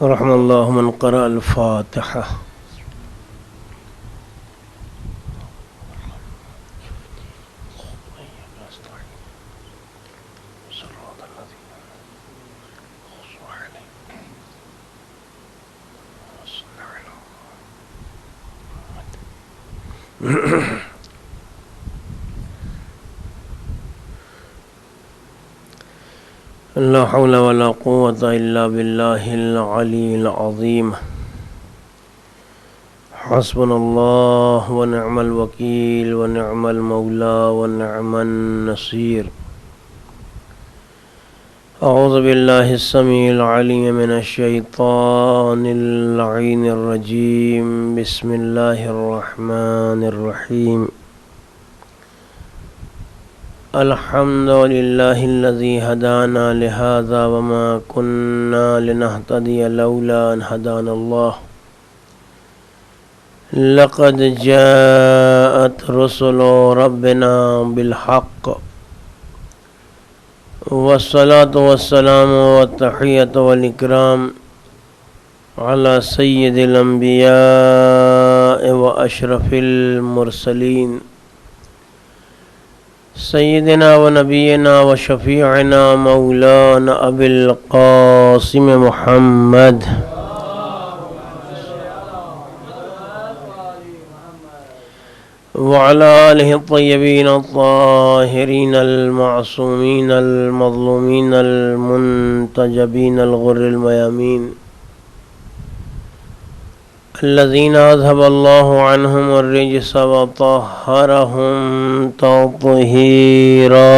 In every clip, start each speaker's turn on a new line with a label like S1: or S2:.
S1: رحم اللہ من قرأ الفاتحہ. لا حول ولا قوة إلا بالله العلي العظيم. حسبنا الله ونعم الوكيل ونعم المولى ونعم النصير. أعوذ بالله السميع العليم من الشيطان اللعين الرجيم. بسم الله الرحمن الرحيم. الحمد لله الذي هدانا لهذا وما كنا لنهتدي لولا أن هدانا الله. لقد جاءت رسل ربنا بالحق والصلاة والسلام والتحية والإكرام على سيد الأنبياء وأشرف المرسلين سيدنا ونبينا وشفيعنا مولانا أبي القاسم محمد وعلى آله الطيبين الطاهرين المعصومين المظلومين المنتجبين الغر الميامين الذين أذهب الله عنهم الرجس وطهرهم تطهيرا.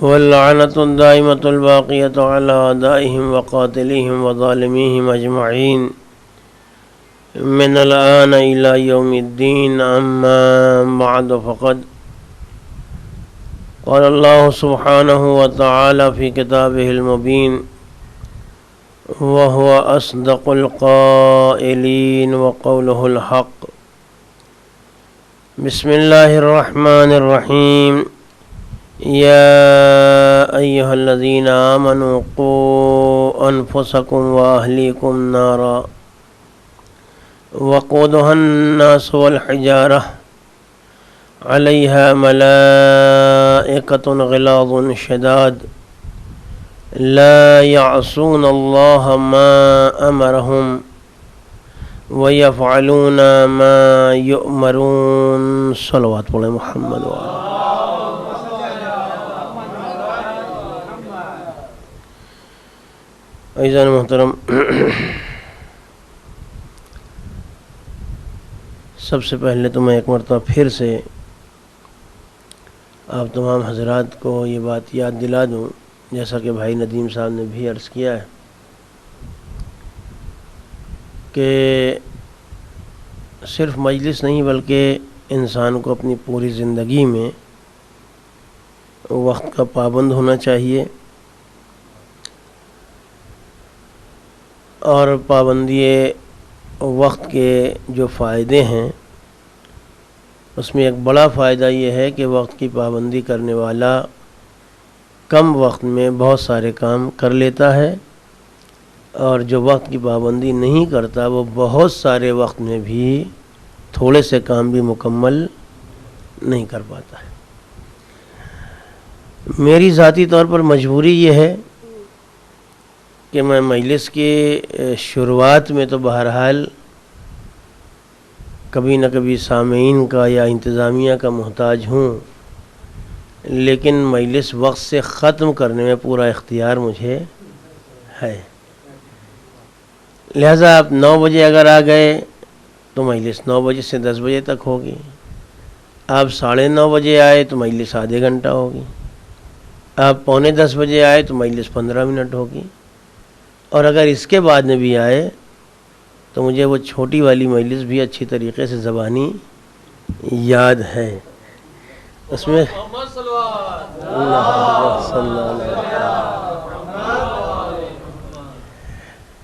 S1: واللعنة الدائمة الباقية على أعدائهم وقاتليهم وظالميهم أجمعين من الآن إلى يوم الدين. أما بعد فقد قال الله سبحانه وتعالى في كتابه المبين وهو أصدق القائلين وقوله الحق. بسم الله الرحمن الرحيم. يا أيها الذين آمنوا قوا أنفسكم وأهليكم نارا وقودها الناس والحجارة عليها ملائكة غلاظ شداد لا يعصون الله ما أمرهم ويفعلون ما يؤمرون. صلوات على محمد وآله. عزیزان محترم، سب سے پہلے تو میں ایک مرتبہ پھر سے آپ تمام حضرات کو یہ بات یاد دلا دوں، جیسا کہ بھائی ندیم صاحب نے بھی عرض کیا ہے کہ صرف مجلس نہیں بلکہ انسان کو اپنی پوری زندگی میں وقت کا پابند ہونا چاہیے، اور پابندی وقت کے جو فائدے ہیں اس میں ایک بڑا فائدہ یہ ہے کہ وقت کی پابندی کرنے والا کم وقت میں بہت سارے کام کر لیتا ہے، اور جو وقت کی پابندی نہیں کرتا وہ بہت سارے وقت میں بھی تھوڑے سے کام بھی مکمل نہیں کر پاتا ہے. میری ذاتی طور پر مجبوری یہ ہے کہ میں مجلس کی شروعات میں تو بہرحال کبھی نہ کبھی سامعین کا یا انتظامیہ کا محتاج ہوں، لیکن مجلس وقت سے ختم کرنے میں پورا اختیار مجھے ہے. لہذا آپ 9 بجے اگر آ گئے تو مجلس 9 بجے سے 10 بجے تک ہوگی. آپ 9:30 بجے آئے تو مجلس آدھے گھنٹہ ہوگی. آپ 9:45 بجے آئے تو مجلس 15 منٹ ہوگی. اور اگر اس کے بعد میں بھی آئے تو مجھے وہ چھوٹی والی مجلس بھی اچھی طریقے سے زبانی یاد ہے. اس میں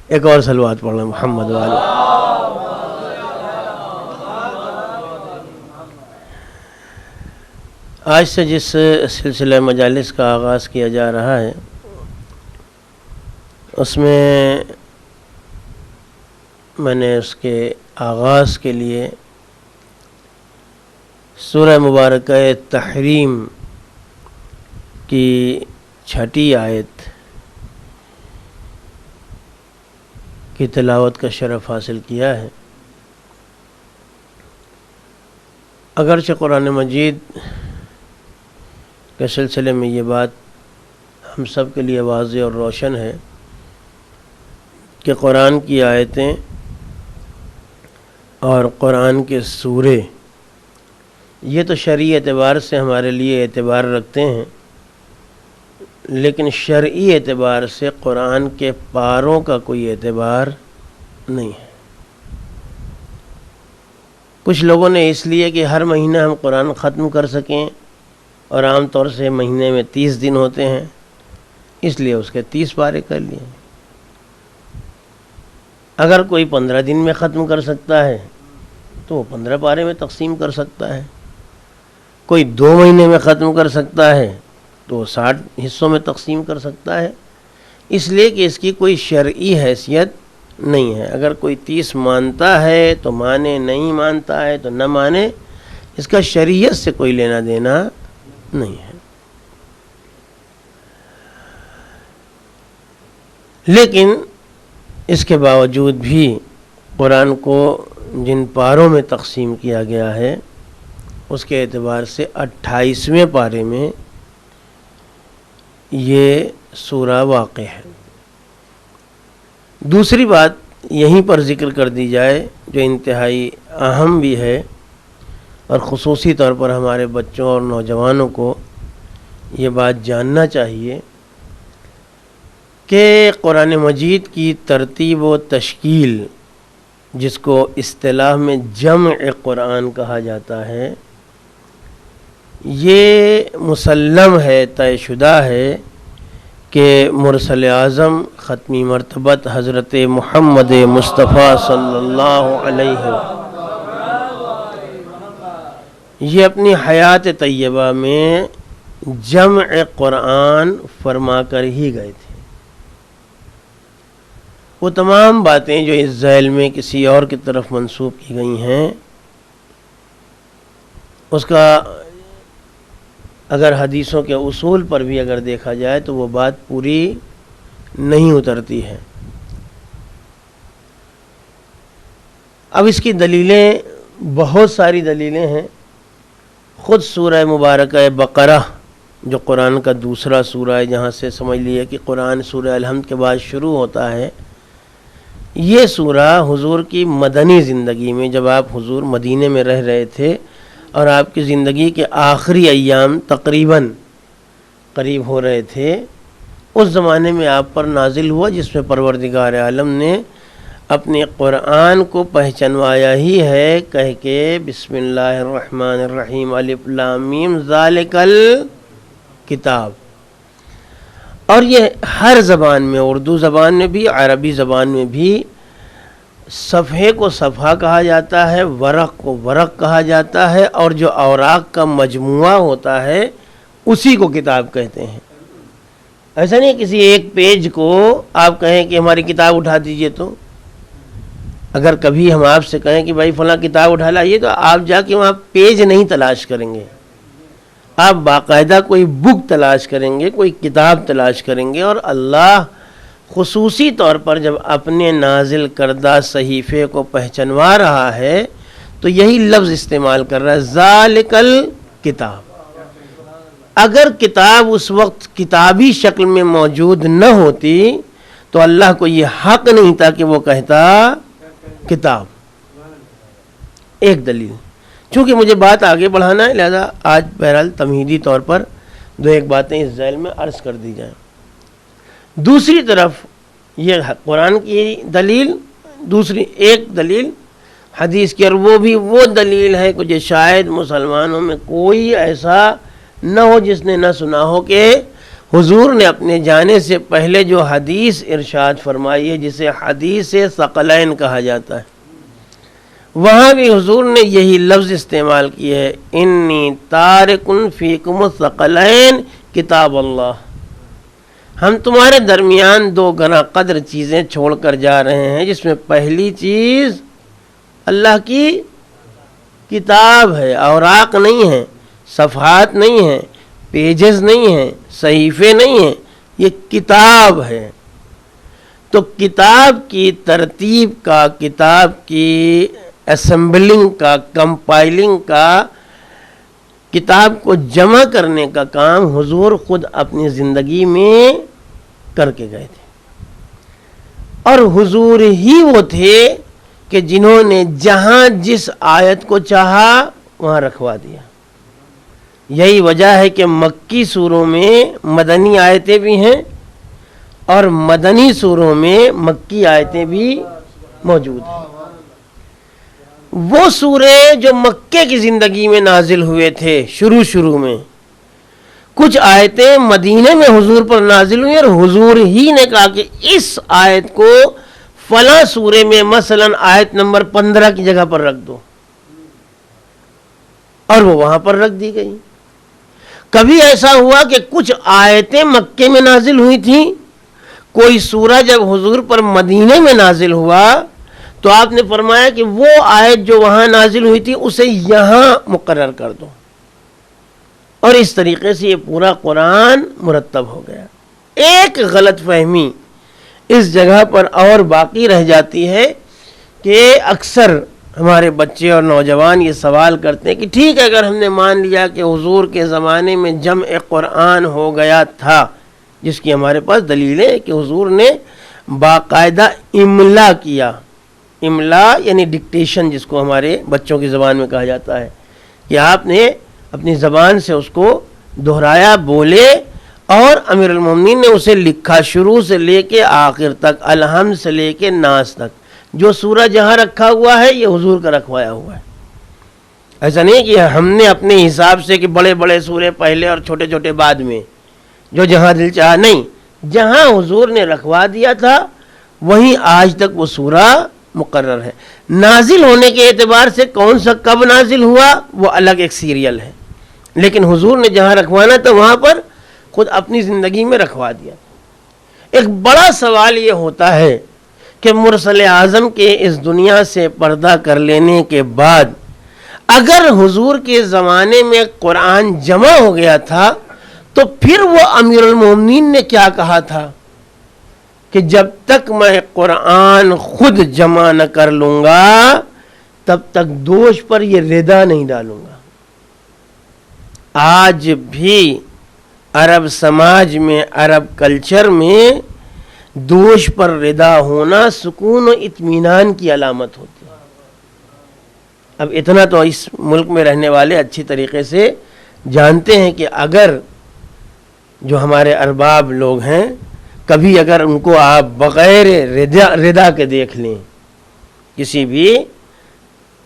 S1: ایک اور صلوات پڑھ لیں محمد والے. آج سے جس سلسلہ مجالس کا آغاز کیا جا رہا ہے اس میں نے اس کے آغاز کے لیے سورہ مبارکہ تحریم کی 6 آیت کی تلاوت کا شرف حاصل کیا ہے۔ اگرچہ قرآن مجید کے سلسلے میں یہ بات ہم سب کے لیے واضح اور روشن ہے کہ قرآن کی آیتیں اور قرآن کے سورے یہ تو شرعی اعتبار سے ہمارے لیے اعتبار رکھتے ہیں، لیکن شرعی اعتبار سے قرآن کے پاروں کا کوئی اعتبار نہیں ہے۔ کچھ لوگوں نے اس لیے کہ ہر مہینہ ہم قرآن ختم کر سکیں، اور عام طور سے مہینے میں 30 دن ہوتے ہیں، اس لیے اس کے 30 پارے کر لیے۔ اگر کوئی 15 دن میں ختم کر سکتا ہے تو وہ 15 پارے میں تقسیم کر سکتا ہے، کوئی 2 مہینے میں ختم کر سکتا ہے تو وہ 60 حصوں میں تقسیم کر سکتا ہے، اس لیے کہ اس کی کوئی شرعی حیثیت نہیں ہے۔ اگر کوئی 30 مانتا ہے تو مانے، نہیں مانتا ہے تو نہ مانے، اس کا شریعت سے کوئی لینا دینا نہیں ہے۔ لیکن اس کے باوجود بھی قرآن کو جن پاروں میں تقسیم کیا گیا ہے اس کے اعتبار سے 28ویں پارے میں یہ سورہ واقع ہے۔ دوسری بات یہیں پر ذکر کر دی جائے جو انتہائی اہم بھی ہے، اور خصوصی طور پر ہمارے بچوں اور نوجوانوں کو یہ بات جاننا چاہیے کہ قرآن مجید کی ترتیب و تشکیل، جس کو اصطلاح میں جمع قرآن کہا جاتا ہے، یہ مسلم ہے، طے شدہ ہے کہ مرسل اعظم ختمی مرتبت حضرت محمد مصطفیٰ صلی اللہ علیہ وسلم یہ اپنی حیات طیبہ میں جمع قرآن فرما کر ہی گئے تھے۔ وہ تمام باتیں جو اس ذیل میں کسی اور کی طرف منسوب کی گئی ہیں، اس کا اگر حدیثوں کے اصول پر بھی اگر دیکھا جائے تو وہ بات پوری نہیں اترتی ہے۔ اب اس کی دلیلیں بہت ساری دلیلیں ہیں۔ خود سورہ مبارکہ بقرہ جو قرآن کا دوسرا سورہ ہے، جہاں سے سمجھ لیے کہ قرآن سورہ الحمد کے بعد شروع ہوتا ہے، یہ سورہ حضور کی مدنی زندگی میں، جب آپ حضور مدینے میں رہ رہے تھے اور آپ کی زندگی کے آخری ایام تقریباً قریب ہو رہے تھے، اس زمانے میں آپ پر نازل ہوا، جس میں پروردگار عالم نے اپنے قرآن کو پہچنوایا ہی ہے کہہ کے بسم اللہ الرحمن الرحیم الف لام میم ذالک الکتاب۔ اور یہ ہر زبان میں، اردو زبان میں بھی، عربی زبان میں بھی، صفحے کو صفحہ کہا جاتا ہے، ورق کو ورق کہا جاتا ہے، اور جو اوراق کا مجموعہ ہوتا ہے اسی کو کتاب کہتے ہیں۔ ایسا نہیں کسی ایک پیج کو آپ کہیں کہ ہماری کتاب اٹھا دیجئے، تو اگر کبھی ہم آپ سے کہیں کہ بھائی فلاں کتاب اٹھا لائیے، تو آپ جا کے وہاں پیج نہیں تلاش کریں گے، آپ باقاعدہ کوئی بک تلاش کریں گے، کوئی کتاب تلاش کریں گے۔ اور اللہ خصوصی طور پر جب اپنے نازل کردہ صحیفے کو پہچنوا رہا ہے تو یہی لفظ استعمال کر رہا ہے، ذالک الکتاب۔ اگر کتاب اس وقت کتابی شکل میں موجود نہ ہوتی تو اللہ کو یہ حق نہیں تھا کہ وہ کہتا کتاب۔ ایک دلیل۔ چونکہ مجھے بات آگے بڑھانا ہے، لہذا آج بہرحال تمہیدی طور پر 2 باتیں اس ذیل میں عرض کر دی جائیں۔ دوسری طرف یہ قرآن کی دلیل، دوسری ایک دلیل حدیث کی، اور وہ بھی وہ دلیل ہے کہ شاید مسلمانوں میں کوئی ایسا نہ ہو جس نے نہ سنا ہو کہ حضور نے اپنے جانے سے پہلے جو حدیث ارشاد فرمائی ہے، جسے حدیث ثقلین کہا جاتا ہے، وہاں بھی حضور نے یہی لفظ استعمال کیے ہے، انی تارکن فیکم الثقلین کتاب اللہ، ہم تمہارے درمیان دو گراں قدر چیزیں چھوڑ کر جا رہے ہیں، جس میں پہلی چیز اللہ کی کتاب ہے، اوراق نہیں ہے، صفحات نہیں ہیں، پیجز نہیں ہیں، صحیفے نہیں ہیں، یہ کتاب ہے۔ تو کتاب کی ترتیب کا، کتاب کی اسمبلنگ کا، کمپائلنگ کا، کتاب کو جمع کرنے کا کام حضور خود اپنی زندگی میں کر کے گئے تھے، اور حضور ہی وہ تھے کہ جنہوں نے جہاں جس آیت کو چاہا وہاں رکھوا دیا۔ یہی وجہ ہے کہ مکی سوروں میں مدنی آیتیں بھی ہیں اور مدنی سوروں میں مکی آیتیں بھی موجود ہیں۔ وہ سورے جو مکے کی زندگی میں نازل ہوئے تھے شروع میں، کچھ آیتیں مدینے میں حضور پر نازل ہوئی اور حضور ہی نے کہا کہ اس آیت کو فلاں سورے میں مثلا آیت نمبر 15 کی جگہ پر رکھ دو، اور وہ وہاں پر رکھ دی گئی۔ کبھی ایسا ہوا کہ کچھ آیتیں مکے میں نازل ہوئی تھیں، کوئی سورہ جب حضور پر مدینے میں نازل ہوا تو آپ نے فرمایا کہ وہ آیت جو وہاں نازل ہوئی تھی اسے یہاں مقرر کر دو، اور اس طریقے سے یہ پورا قرآن مرتب ہو گیا۔ ایک غلط فہمی اس جگہ پر اور باقی رہ جاتی ہے کہ اکثر ہمارے بچے اور نوجوان یہ سوال کرتے ہیں کہ ٹھیک ہے، اگر ہم نے مان لیا کہ حضور کے زمانے میں جمع قرآن ہو گیا تھا، جس کی ہمارے پاس دلیل ہے کہ حضور نے باقاعدہ املا کیا، املا یعنی ڈکٹیشن جس کو ہمارے بچوں کی زبان میں کہا جاتا ہے، کہ آپ نے اپنی زبان سے اس کو دہرایا، بولے، اور امیر المومنین نے اسے لکھا شروع سے لے کے آخر تک، الحمد سے لے کے ناس تک۔ جو سورہ جہاں رکھا ہوا ہے یہ حضور کا رکھوایا ہوا ہے۔ ایسا نہیں کہ ہم نے اپنے حساب سے کہ بڑے بڑے سورے پہلے اور چھوٹے چھوٹے بعد میں، جو جہاں دل چاہا، نہیں، جہاں حضور نے رکھوا دیا تھا وہیں آج تک وہ سورہ مقرر ہے۔ نازل ہونے کے اعتبار سے کون سا کب نازل ہوا وہ الگ ایک سیریل ہے، لیکن حضور نے جہاں رکھوانا تھا وہاں پر خود اپنی زندگی میں رکھوا دیا۔ ایک بڑا سوال یہ ہوتا ہے کہ مرسل اعظم کے اس دنیا سے پردہ کر لینے کے بعد اگر حضور کے زمانے میں قرآن جمع ہو گیا تھا تو پھر وہ امیر المومنین نے کیا کہا تھا کہ جب تک میں قرآن خود جمع نہ کر لوں گا تب تک دوش پر یہ ردا نہیں ڈالوں گا۔ آج بھی عرب سماج میں، عرب کلچر میں دوش پر ردا ہونا سکون و اطمینان کی علامت ہوتی ہے۔ اب اتنا تو اس ملک میں رہنے والے اچھی طریقے سے جانتے ہیں کہ اگر جو ہمارے ارباب لوگ ہیں، کبھی اگر ان کو آپ بغیر ردا کے دیکھ لیں، کسی بھی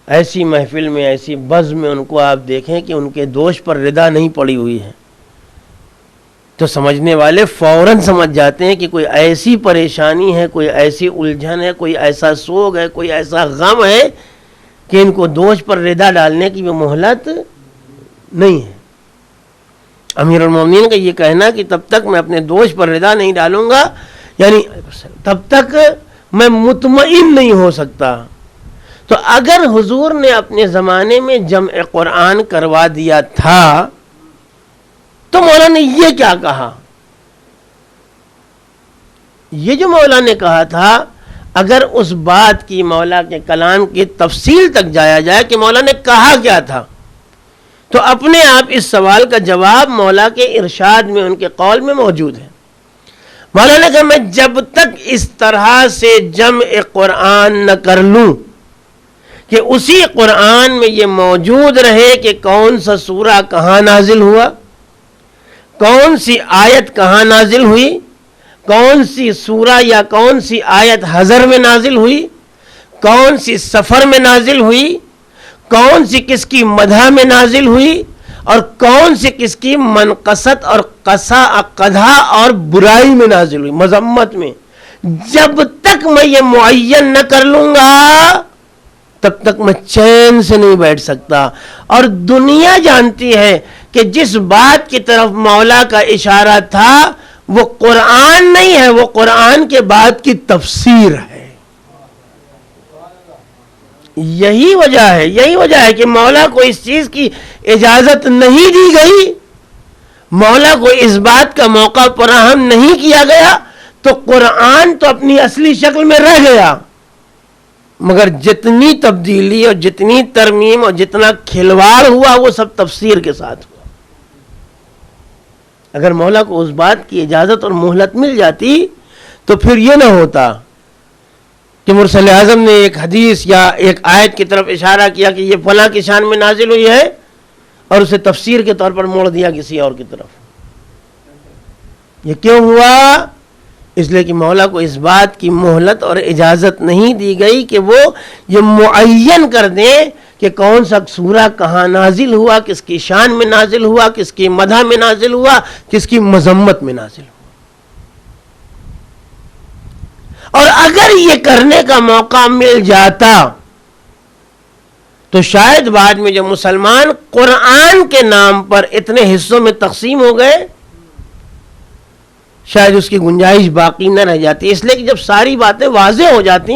S1: ایسی محفل میں، ایسی بزم میں ان کو آپ دیکھیں کہ ان کے دوش پر ردا نہیں پڑی ہوئی ہے، تو سمجھنے والے فوراً سمجھ جاتے ہیں کہ کوئی ایسی پریشانی ہے، کوئی ایسی الجھن ہے، کوئی ایسا سوگ ہے، کوئی ایسا غم ہے کہ ان کو دوش پر ردا ڈالنے کی وہ مہلت نہیں ہے۔ امیر المومنین کا یہ کہنا کہ تب تک میں اپنے دوش پر ردا نہیں ڈالوں گا، یعنی تب تک میں مطمئن نہیں ہو سکتا۔ تو اگر حضور نے اپنے زمانے میں جمع قرآن کروا دیا تھا تو مولا نے یہ کیا کہا؟ یہ جو مولا نے کہا تھا، اگر اس بات کی، مولا کے کلام کی تفصیل تک جایا جائے کہ مولا نے کہا کیا تھا، تو اپنے آپ اس سوال کا جواب مولا کے ارشاد میں، ان کے قول میں موجود ہے۔ مولا نے کہا میں جب تک اس طرح سے جمع قرآن نہ کر لوں کہ اسی قرآن میں یہ موجود رہے کہ کون سا سورہ کہاں نازل ہوا، کون سی آیت کہاں نازل ہوئی، کون سی سورہ یا کون سی آیت حضر میں نازل ہوئی، کون سی سفر میں نازل ہوئی، کون سی کس کی مدح میں نازل ہوئی، اور کون سی کس کی منقصت اور قدح اور برائی میں نازل ہوئی، مذمت میں، جب تک میں یہ معین نہ کر لوں گا تب تک میں چین سے نہیں بیٹھ سکتا. اور دنیا جانتی ہے کہ جس بات کی طرف مولا کا اشارہ تھا وہ قرآن نہیں ہے، وہ قرآن کے بعد کی تفسیر ہے. یہی وجہ ہے کہ مولا کو اس چیز کی اجازت نہیں دی گئی، مولا کو اس بات کا موقع فراہم نہیں کیا گیا، تو قرآن تو اپنی اصلی شکل میں رہ گیا، مگر جتنی تبدیلی اور جتنی ترمیم اور جتنا کھلواڑ ہوا وہ سب تفسیر کے ساتھ ہوا. اگر مولا کو اس بات کی اجازت اور مہلت مل جاتی تو پھر یہ نہ ہوتا کہ مرسل اعظم نے ایک حدیث یا ایک آیت کی طرف اشارہ کیا کہ یہ فلاں کی شان میں نازل ہوئی ہے اور اسے تفسیر کے طور پر موڑ دیا کسی اور کی طرف. یہ کیوں ہوا؟ اس لیے کہ مولا کو اس بات کی مہلت اور اجازت نہیں دی گئی کہ وہ یہ معین کر دیں کہ کون سا سورہ کہاں نازل ہوا، کس کی شان میں نازل ہوا، کس کی مدح میں نازل ہوا، کس کی مذمت میں نازل ہوا. اور اگر یہ کرنے کا موقع مل جاتا تو شاید بعد میں جو مسلمان قرآن کے نام پر اتنے حصوں میں تقسیم ہو گئے شاید اس کی گنجائش باقی نہ رہ جاتی. اس لیے کہ جب ساری باتیں واضح ہو جاتی،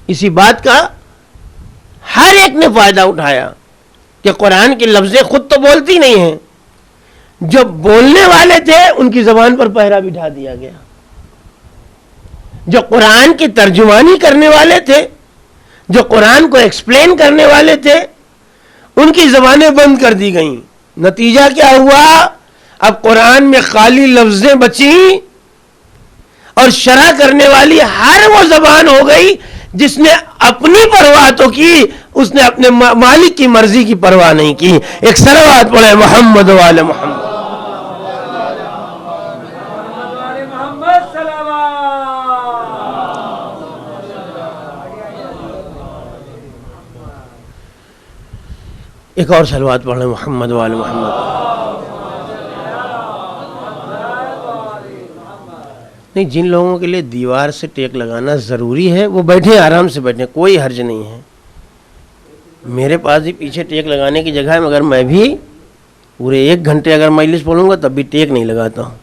S1: اسی بات کا ہر ایک نے فائدہ اٹھایا کہ قرآن کی لفظیں خود تو بولتی نہیں ہیں، جو بولنے والے تھے ان کی زبان پر پہرا بٹھا دیا گیا، جو قرآن کی ترجمانی کرنے والے تھے، جو قرآن کو ایکسپلین کرنے والے تھے، ان کی زبانیں بند کر دی گئیں. نتیجہ کیا ہوا؟ اب قرآن میں خالی لفظیں بچیں اور شرح کرنے والی ہر وہ زبان ہو گئی جس نے اپنی پرواہ تو کی، اس نے اپنے مالک کی مرضی کی پرواہ نہیں کی. ایک صلوات پڑھے محمد وعلی محمد. ایک اور صلوات پڑھیں محمد وعلی محمد. نہیں، جن لوگوں کے لیے دیوار سے ٹیک لگانا ضروری ہے وہ بیٹھیں، آرام سے بیٹھیں، کوئی حرج نہیں ہے. میرے پاس بھی پیچھے ٹیک لگانے کی جگہ ہے، مگر میں بھی پورے 1 گھنٹے اگر مجلس پڑھوں گا تب بھی ٹیک نہیں لگاتا ہوں.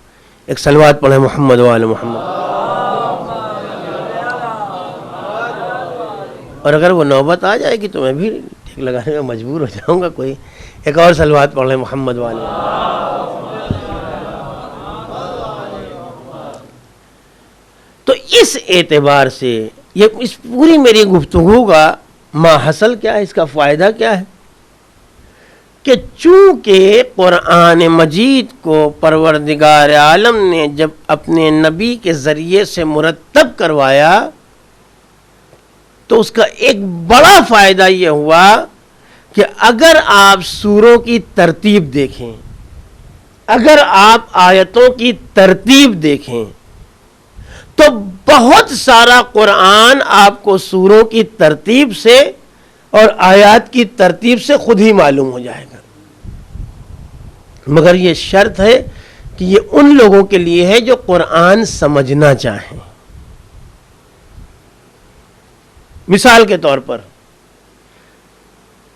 S1: ایک صلوات پڑھیں محمد وعلی محمد. اور اگر وہ نوبت آ جائے گی تو میں بھی ٹیک لگانے میں مجبور ہو جاؤں گا. کوئی ایک اور صلوات پڑھ لیں محمد وعلی محمد. تو اس اعتبار سے یہ اس پوری میری گفتگو کا ماحصل کیا ہے، اس کا فائدہ کیا ہے کہ چونکہ قرآن مجید کو پروردگار عالم نے جب اپنے نبی کے ذریعے سے مرتب کروایا تو اس کا ایک بڑا فائدہ یہ ہوا کہ اگر آپ سوروں کی ترتیب دیکھیں، اگر آپ آیتوں کی ترتیب دیکھیں تو بہت سارا قرآن آپ کو سوروں کی ترتیب سے اور آیات کی ترتیب سے خود ہی معلوم ہو جائے گا. مگر یہ شرط ہے کہ یہ ان لوگوں کے لیے ہے جو قرآن سمجھنا چاہیں. مثال کے طور پر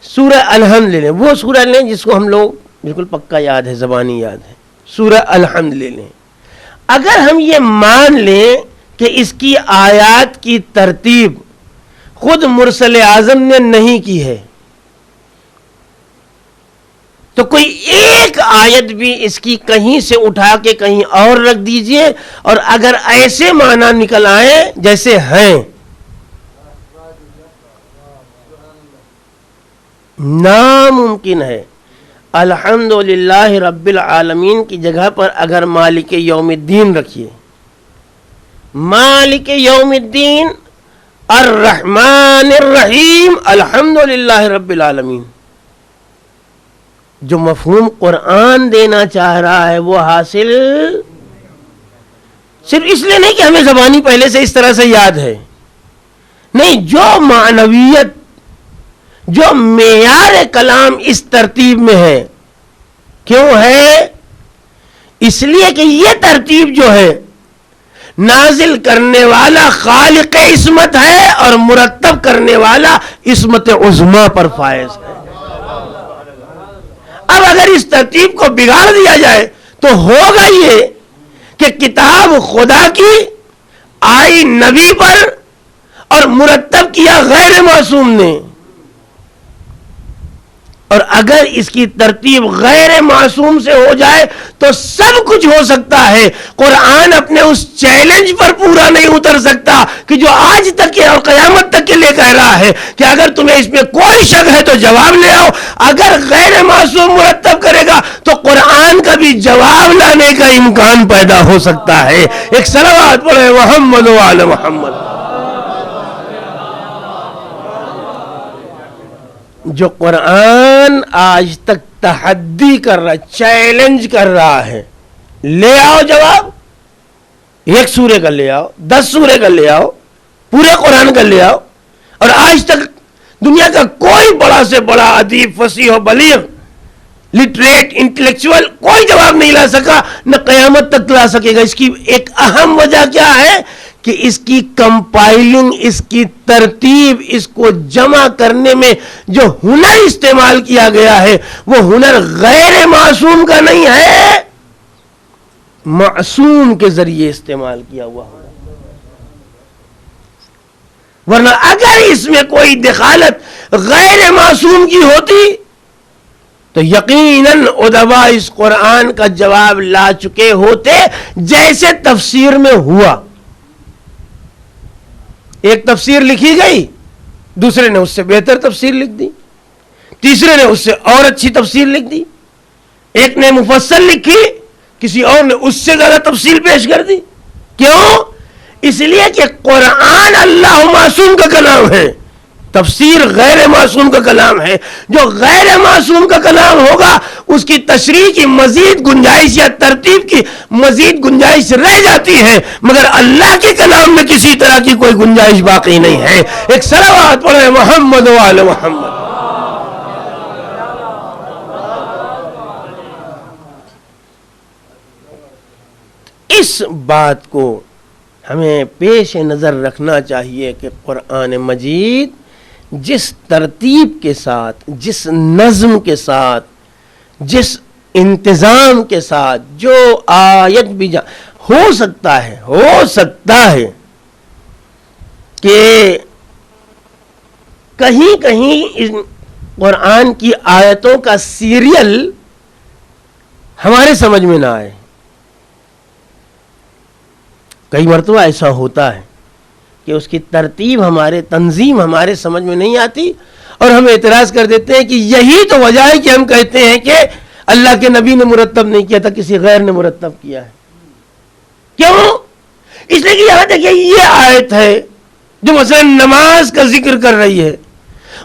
S1: سورہ الحمد لے لیں، وہ سورہ لیں جس کو ہم لوگ بالکل پکا یاد ہے، زبانی یاد ہے. سورہ الحمد لے لیں. اگر ہم یہ مان لیں کہ اس کی آیات کی ترتیب خود مرسل اعظم نے نہیں کی ہے تو کوئی ایک آیت بھی اس کی کہیں سے اٹھا کے کہیں اور رکھ دیجئے، اور اگر ایسے معنی نکل آئیں جیسے ہیں، ناممکن ہے. الحمدللہ رب العالمین کی جگہ پر اگر مالک یوم الدین رکھیے، مالک یوم الدین الرحمن الرحیم الحمدللہ رب العالمین، جو مفہوم قرآن دینا چاہ رہا ہے وہ حاصل صرف اس لیے نہیں کہ ہمیں زبانی پہلے سے اس طرح سے یاد ہے، نہیں، جو معنویت، جو معیار کلام اس ترتیب میں ہے. کیوں ہے؟ اس لیے کہ یہ ترتیب جو ہے نازل کرنے والا خالق عصمت ہے اور مرتب کرنے والا عصمت عظمیٰ پر فائز ہے۔ اب اگر اس ترتیب کو بگاڑ دیا جائے تو ہوگا یہ کہ کتاب خدا کی آئی نبی پر اور مرتب کیا غیر معصوم نے، اور اگر اس کی ترتیب غیر معصوم سے ہو جائے تو سب کچھ ہو سکتا ہے۔ قرآن اپنے اس چیلنج پر پورا نہیں اتر سکتا کہ جو آج تک کے اور قیامت تک کے لیے کہہ رہا ہے کہ اگر تمہیں اس میں کوئی شک ہے تو جواب لے آؤ۔ اگر غیر معصوم مرتب کرے گا تو قرآن کا بھی جواب لانے کا امکان پیدا ہو سکتا ہے۔ ایک صلوات پڑھے محمد و آل محمد۔ جو قرآن آج تک تحدی کر رہا، چیلنج کر رہا ہے، لے آؤ جواب، 1 سورے کا لے آؤ، 10 سورے کا لے آؤ، پورے قرآن کا لے آؤ، اور آج تک دنیا کا کوئی بڑا سے بڑا ادیب، فصیح و بلیغ، لٹریٹ، انٹلیکچوئل کوئی جواب نہیں لا سکا، نہ قیامت تک لا سکے گا۔ اس کی ایک اہم وجہ کیا ہے کہ اس کی کمپائلنگ، اس کی ترتیب، اس کو جمع کرنے میں جو ہنر استعمال کیا گیا ہے وہ ہنر غیر معصوم کا نہیں ہے، معصوم کے ذریعے استعمال کیا ہوا ہنر۔ ورنہ اگر اس میں کوئی دخالت غیر معصوم کی ہوتی تو یقیناً ادبا اس قرآن کا جواب لا چکے ہوتے، جیسے تفسیر میں ہوا۔ ایک تفسیر لکھی گئی، دوسرے نے اس سے بہتر تفسیر لکھ دی، تیسرے نے اس سے اور اچھی تفسیر لکھ دی، ایک نے مفصل لکھی، کسی اور نے اس سے زیادہ تفصیل پیش کر دی۔ کیوں؟ اس لیے کہ قرآن اللہ معصوم کا کلام ہے، تفسیر غیر معصوم کا کلام ہے۔ جو غیر معصوم کا کلام ہوگا اس کی تشریح کی مزید گنجائش یا ترتیب کی مزید گنجائش رہ جاتی ہے، مگر اللہ کے کلام میں کسی طرح کی کوئی گنجائش باقی نہیں ہے۔ ایک صلوات پڑھے محمد و آل محمد۔ اس بات کو ہمیں پیش نظر رکھنا چاہیے کہ قرآن مجید جس ترتیب کے ساتھ، جس نظم کے ساتھ، جس انتظام کے ساتھ جو آیت بھی ہو سکتا ہے کہ کہیں کہیں قرآن کی آیتوں کا سیریل ہمارے سمجھ میں نہ آئے۔ کئی مرتبہ ایسا ہوتا ہے کہ اس کی ترتیب تنظیم ہمارے سمجھ میں نہیں آتی اور ہم اعتراض کر دیتے ہیں کہ یہی تو وجہ ہے کہ ہم کہتے ہیں کہ اللہ کے نبی نے مرتب نہیں کیا تھا، کسی غیر نے مرتب کیا ہے۔ کیوں؟ اس لیے کہ یہاں دیکھیے یہ آیت ہے جو مثلا نماز کا ذکر کر رہی ہے،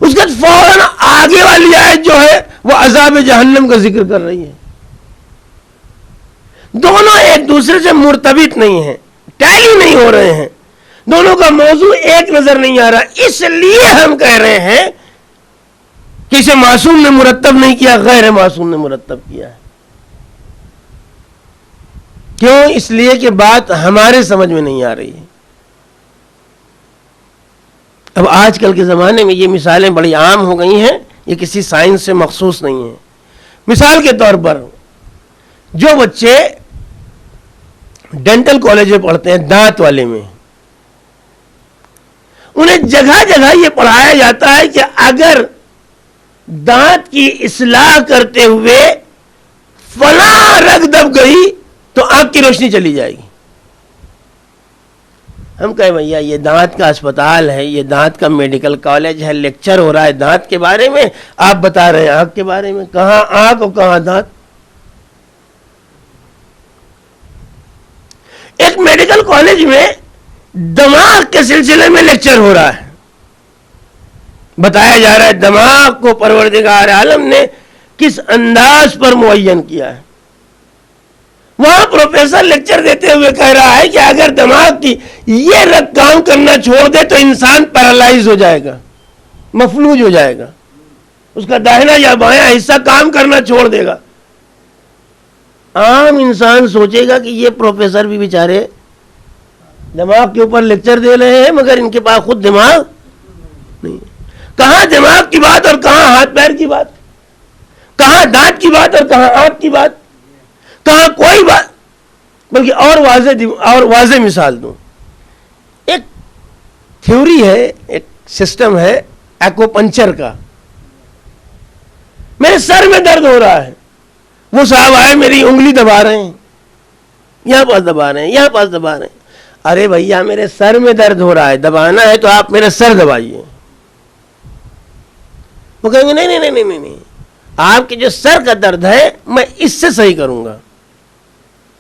S1: اس کے بعد فوراً آگے والی آیت جو ہے وہ عذاب جہنم کا ذکر کر رہی ہے۔ دونوں ایک دوسرے سے مرتبط نہیں ہیں، ٹیلی نہیں ہو رہے ہیں، دونوں کا موضوع ایک نظر نہیں آ رہا۔ اس لیے ہم کہہ رہے ہیں کہ اسے معصوم نے مرتب نہیں کیا، غیر معصوم نے مرتب کیا ہے۔ کیوں؟ اس لیے کہ بات ہمارے سمجھ میں نہیں آ رہی ہے۔ اب آج کل کے زمانے میں یہ مثالیں بڑی عام ہو گئی ہیں، یہ کسی سائنس سے مخصوص نہیں ہیں۔ مثال کے طور پر جو بچے ڈینٹل کالج میں پڑھتے ہیں، دانت والے میں، انہیں جگہ جگہ یہ پڑھایا جاتا ہے کہ اگر دانت کی اصلاح کرتے ہوئے فلاں رگ دب گئی تو آنکھ کی روشنی چلی جائے گی۔ ہم کہیں بھیا یہ دانت کا اسپتال ہے، یہ دانت کا میڈیکل کالج ہے، لیکچر ہو رہا ہے دانت کے بارے میں، آپ بتا رہے ہیں آنکھ کے بارے میں۔ کہاں آنکھ اور کہاں دانت؟ ایک میڈیکل کالج میں دماغ کے سلسلے میں لیکچر ہو رہا ہے، بتایا جا رہا ہے دماغ کو پروردگار عالم نے کس انداز پر معین کیا ہے۔ وہاں پروفیسر لیکچر دیتے ہوئے کہہ رہا ہے کہ اگر دماغ کی یہ رگ کام کرنا چھوڑ دے تو انسان پیرالائز ہو جائے گا، مفلوج ہو جائے گا، اس کا داہنا یا بایاں حصہ کام کرنا چھوڑ دے گا۔ عام انسان سوچے گا کہ یہ پروفیسر بھی بیچارے دماغ کے اوپر لیکچر دے رہے ہیں مگر ان کے پاس خود دماغ نہیں. کہاں دماغ کی بات اور کہاں ہاتھ پیر کی بات, کہاں دانت کی بات اور کہاں آنکھ کی بات, کہاں کوئی بات. بلکہ اور واضح مثال دوں, ایک تھیوری ہے, ایک سسٹم ہے ایکوپنچر کا. میرے سر میں درد ہو رہا ہے, وہ صاحب آئے میری انگلی دبا رہے ہیں, یہاں پاس دبا رہے ہیں, یہاں پاس دبا رہے ہیں. ارے بھیا میرے سر میں درد ہو رہا ہے, دبانا ہے تو آپ میرے سر دبائیے. وہ کہیں گے نہیں نہیں نہیں نہیں نہیں, آپ کے جو سر کا درد ہے میں اس سے صحیح کروں گا.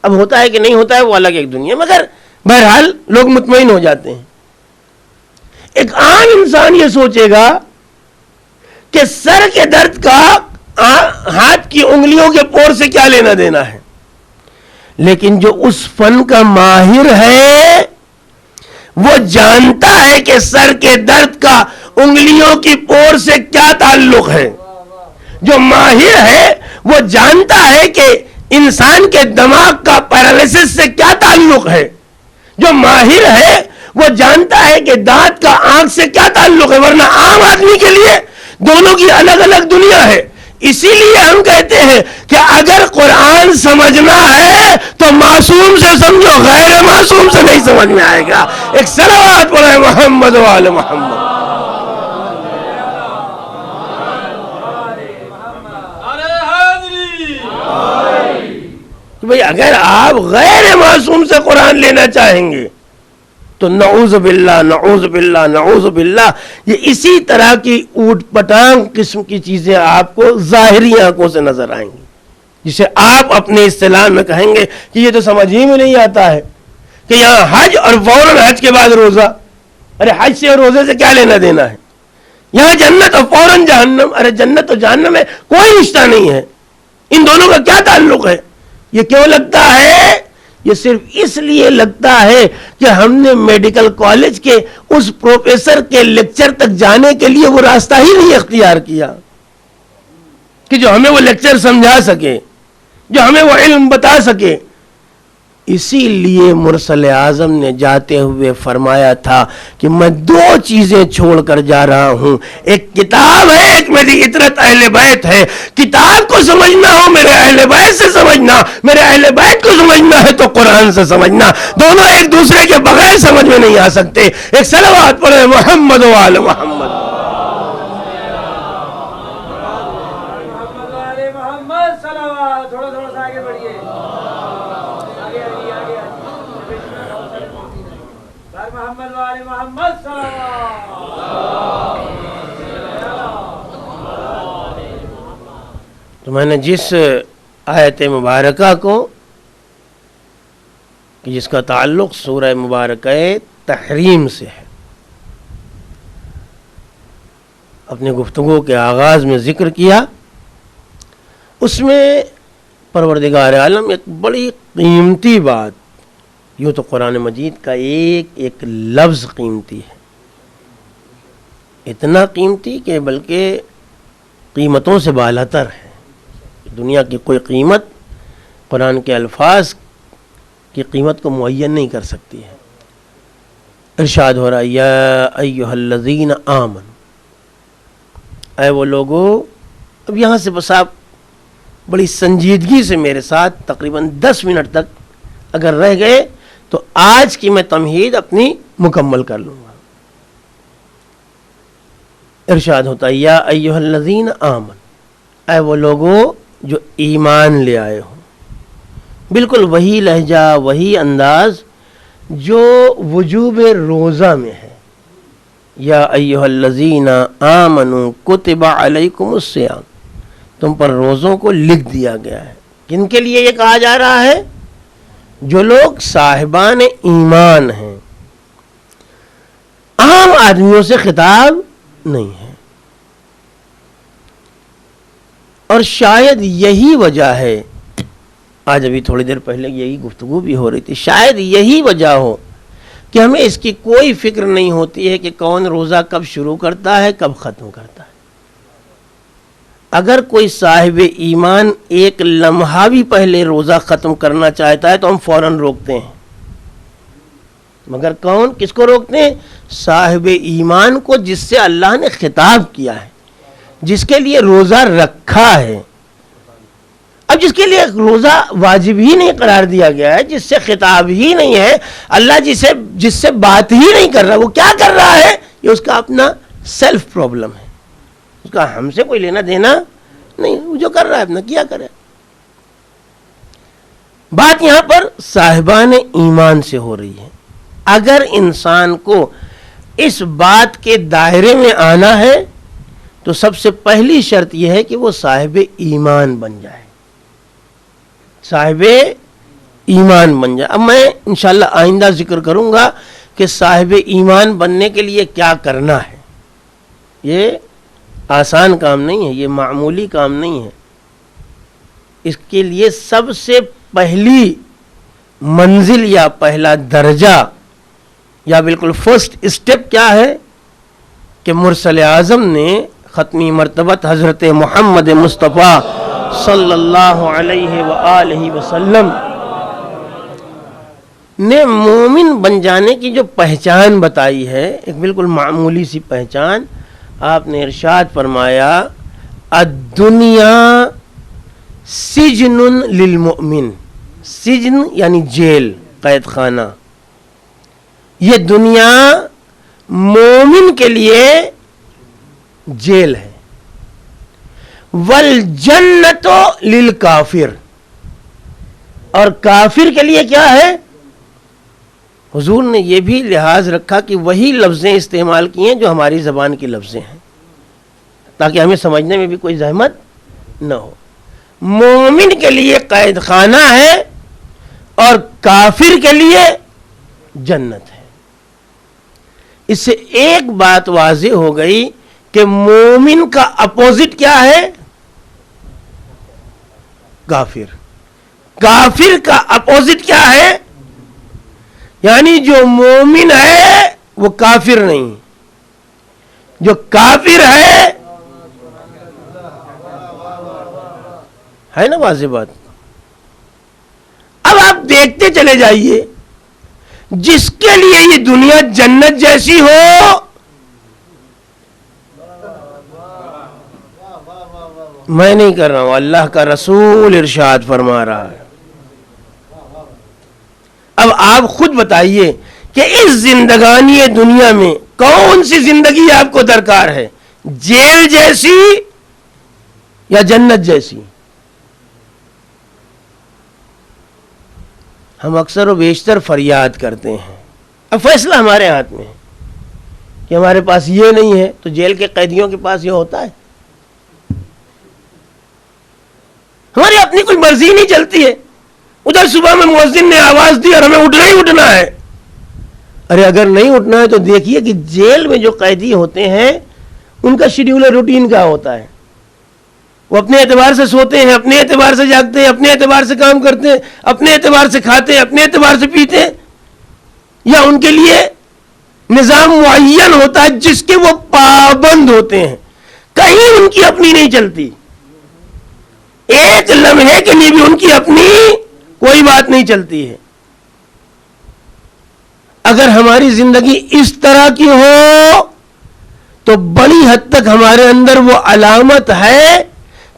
S1: اب ہوتا ہے کہ نہیں ہوتا ہے وہ الگ ایک دنیا, مگر بہرحال لوگ مطمئن ہو جاتے ہیں. ایک عام انسان یہ سوچے گا کہ سر کے درد کا ہاتھ کی انگلیوں کے پور سے کیا لینا دینا ہے. لیکن جو اس فن کا ماہر ہے وہ جانتا ہے کہ سر کے درد کا انگلیوں کی پور سے کیا تعلق ہے. جو ماہر ہے وہ جانتا ہے کہ انسان کے دماغ کا پیرالسس سے کیا تعلق ہے. جو ماہر ہے وہ جانتا ہے کہ دانت کا آنکھ سے کیا تعلق ہے. ورنہ عام آدمی کے لیے دونوں کی الگ الگ دنیا ہے. اسی لیے ہم کہتے ہیں کہ اگر قرآن سمجھنا ہے تو معصوم سے سمجھو, غیر معصوم سے نہیں سمجھ میں آئے گا. ایک صلوات پڑھیں محمد و آل محمد. بھئی اگر آپ غیر معصوم سے قرآن لینا چاہیں گے تو نعوذ باللہ نعوذ باللہ نعوذ باللہ, یہ اسی طرح کی اوٹ پٹانگ قسم کی چیزیں آپ کو ظاہری آنکھوں سے نظر آئیں گی, جسے آپ اپنے اصطلاح میں کہیں گے کہ یہ تو سمجھ ہی میں نہیں آتا ہے کہ یہاں حج اور فوراً حج کے بعد روزہ. ارے حج سے اور روزے سے کیا لینا دینا ہے. یہاں جنت اور فوراً جہنم. ارے جنت اور جہنم میں کوئی رشتہ نہیں ہے, ان دونوں کا کیا تعلق ہے. یہ کیوں لگتا ہے؟ یہ صرف اس لیے لگتا ہے کہ ہم نے میڈیکل کالج کے اس پروفیسر کے لیکچر تک جانے کے لیے وہ راستہ ہی نہیں اختیار کیا کہ جو ہمیں وہ لیکچر سمجھا سکے, جو ہمیں وہ علم بتا سکے. اسی لیے مرسل اعظم نے جاتے ہوئے فرمایا تھا کہ میں دو چیزیں چھوڑ کر جا رہا ہوں, ایک کتاب ہے, ایک میری اطرت اہل بیت ہے. کتاب کو سمجھنا ہو میرے اہل بیت سے سمجھنا, میرے اہل بیت کو سمجھنا ہے تو قرآن سے سمجھنا. دونوں ایک دوسرے کے بغیر سمجھ میں نہیں آ سکتے. ایک صلوات پڑھیں محمد و آل محمد. تو میں نے جس آیت مبارکہ کو کہ جس کا تعلق سورہ مبارکہ تحریم سے ہے اپنی گفتگو کے آغاز میں ذکر کیا, اس میں پروردگار عالم ایک بڑی قیمتی بات, یوں تو قرآن مجید کا ایک ایک لفظ قیمتی ہے, اتنا قیمتی کہ بلکہ قیمتوں سے بالاتر ہے. دنیا کی کوئی قیمت قرآن کے الفاظ کی قیمت کو معین نہیں کر سکتی ہے. ارشاد ہو رہا ہے یا ایھا الذین آمنوا, اے وہ لوگو. اب یہاں سے بس آپ بڑی سنجیدگی سے میرے ساتھ تقریباً 10 منٹ تک اگر رہ گئے تو آج کی میں تمہید اپنی مکمل کر لوں گا. ارشاد ہوتا ہے یا ایھا الذین آمنوا, اے وہ لوگو جو ایمان لے آئے ہو. بالکل وہی لہجہ, وہی انداز جو وجوب روزہ میں ہے. یا ایھا الذین آمنوا کتب علیکم الصیام, تم پر روزوں کو لکھ دیا گیا ہے. کن کے لیے یہ کہا جا رہا ہے؟ جو لوگ صاحبان ایمان ہیں. عام آدمیوں سے خطاب نہیں ہے. اور شاید یہی وجہ ہے, آج ابھی تھوڑی دیر پہلے یہی گفتگو بھی ہو رہی تھی, شاید یہی وجہ ہو کہ ہمیں اس کی کوئی فکر نہیں ہوتی ہے کہ کون روزہ کب شروع کرتا ہے کب ختم کرتا ہے. اگر کوئی صاحب ایمان ایک لمحہ بھی پہلے روزہ ختم کرنا چاہتا ہے تو ہم فوراً روکتے ہیں مگر کون؟ کس کو روکتے ہیں؟ صاحب ایمان کو، جس سے اللہ نے خطاب کیا ہے، جس کے لیے روزہ رکھا ہے. اب جس کے لیے روزہ واجب ہی نہیں قرار دیا گیا ہے، جس سے خطاب ہی نہیں ہے، اللہ جس سے بات ہی نہیں کر رہا، وہ کیا کر رہا ہے؟ یہ اس کا اپنا سیلف پرابلم ہے، اس کا ہم سے کوئی لینا دینا نہیں. وہ جو کر رہا ہے اپنا کیا کرے. بات یہاں پر صاحبان ایمان سے ہو رہی ہے. اگر انسان کو اس بات کے دائرے میں آنا ہے تو سب سے پہلی شرط یہ ہے کہ وہ صاحب ایمان بن جائے. صاحب ایمان بن جائے. اب میں انشاءاللہ آئندہ ذکر کروں گا کہ صاحب ایمان بننے کے لیے کیا کرنا ہے. یہ آسان کام نہیں ہے، یہ معمولی کام نہیں ہے. اس کے لیے سب سے پہلی منزل یا پہلا درجہ یا بالکل فرسٹ اسٹیپ کیا ہے کہ مرسل اعظم نے ختمی مرتبت حضرت محمد مصطفیٰ صلی اللہ علیہ وآلہ وسلم نے مومن بن جانے کی جو پہچان بتائی ہے، ایک بالکل معمولی سی پہچان. آپ نے ارشاد فرمایا الدنیا سجن للمؤمن. سجن یعنی جیل، قید خانہ. یہ دنیا مومن کے لیے جیل ہے. والجنت للکافر، اور کافر کے لیے کیا ہے؟ حضور نے یہ بھی لحاظ رکھا کہ وہی لفظیں استعمال کی ہیں جو ہماری زبان کی لفظیں ہیں، تاکہ ہمیں سمجھنے میں بھی کوئی زحمت نہ ہو. مومن کے لیے قید خانہ ہے اور کافر کے لیے جنت ہے. اس سے ایک بات واضح ہو گئی کہ مومن کا اپوزٹ کیا ہے؟ کافر. کافر کا اپوزٹ کیا ہے؟ یعنی جو مومن ہے وہ کافر نہیں، جو کافر ہے نا واضح بات. اب آپ دیکھتے چلے جائیے، جس کے لیے یہ دنیا جنت جیسی ہو، میں نہیں کر رہا ہوں، اللہ کا رسول ارشاد فرما رہا ہے. اب آپ خود بتائیے کہ اس زندگانی دنیا میں کون سی زندگی آپ کو درکار ہے؟ جیل جیسی یا جنت جیسی؟ ہم اکثر و بیشتر فریاد کرتے ہیں. اب فیصلہ ہمارے ہاتھ میں ہے کہ ہمارے پاس یہ نہیں ہے تو جیل کے قیدیوں کے پاس یہ ہوتا ہے. ہماری اپنی کوئی مرضی نہیں چلتی ہے. ادھر صبح میں مؤذن نے آواز دی اور ہمیں اٹھنا ہی اٹھنا ہے. ارے اگر نہیں اٹھنا ہے تو دیکھیے کہ جیل میں جو قیدی ہوتے ہیں ان کا شیڈیول روٹین کیا ہوتا ہے. وہ اپنے اعتبار سے سوتے ہیں، اپنے اعتبار سے جاگتے ہیں، اپنے اعتبار سے کام کرتے ہیں، اپنے اعتبار سے کھاتے ہیں، اپنے اعتبار سے پیتے ہیں، یا ان کے لیے نظام معین ہوتا ہے جس کے وہ پابند ہوتے ہیں. کہیں ان کی اپنی نہیں چلتی. ایک لمحے کے لیے بھی ان کی اپنی کوئی بات نہیں چلتی ہے. اگر ہماری زندگی اس طرح کی ہو تو بڑی حد تک ہمارے اندر وہ علامت ہے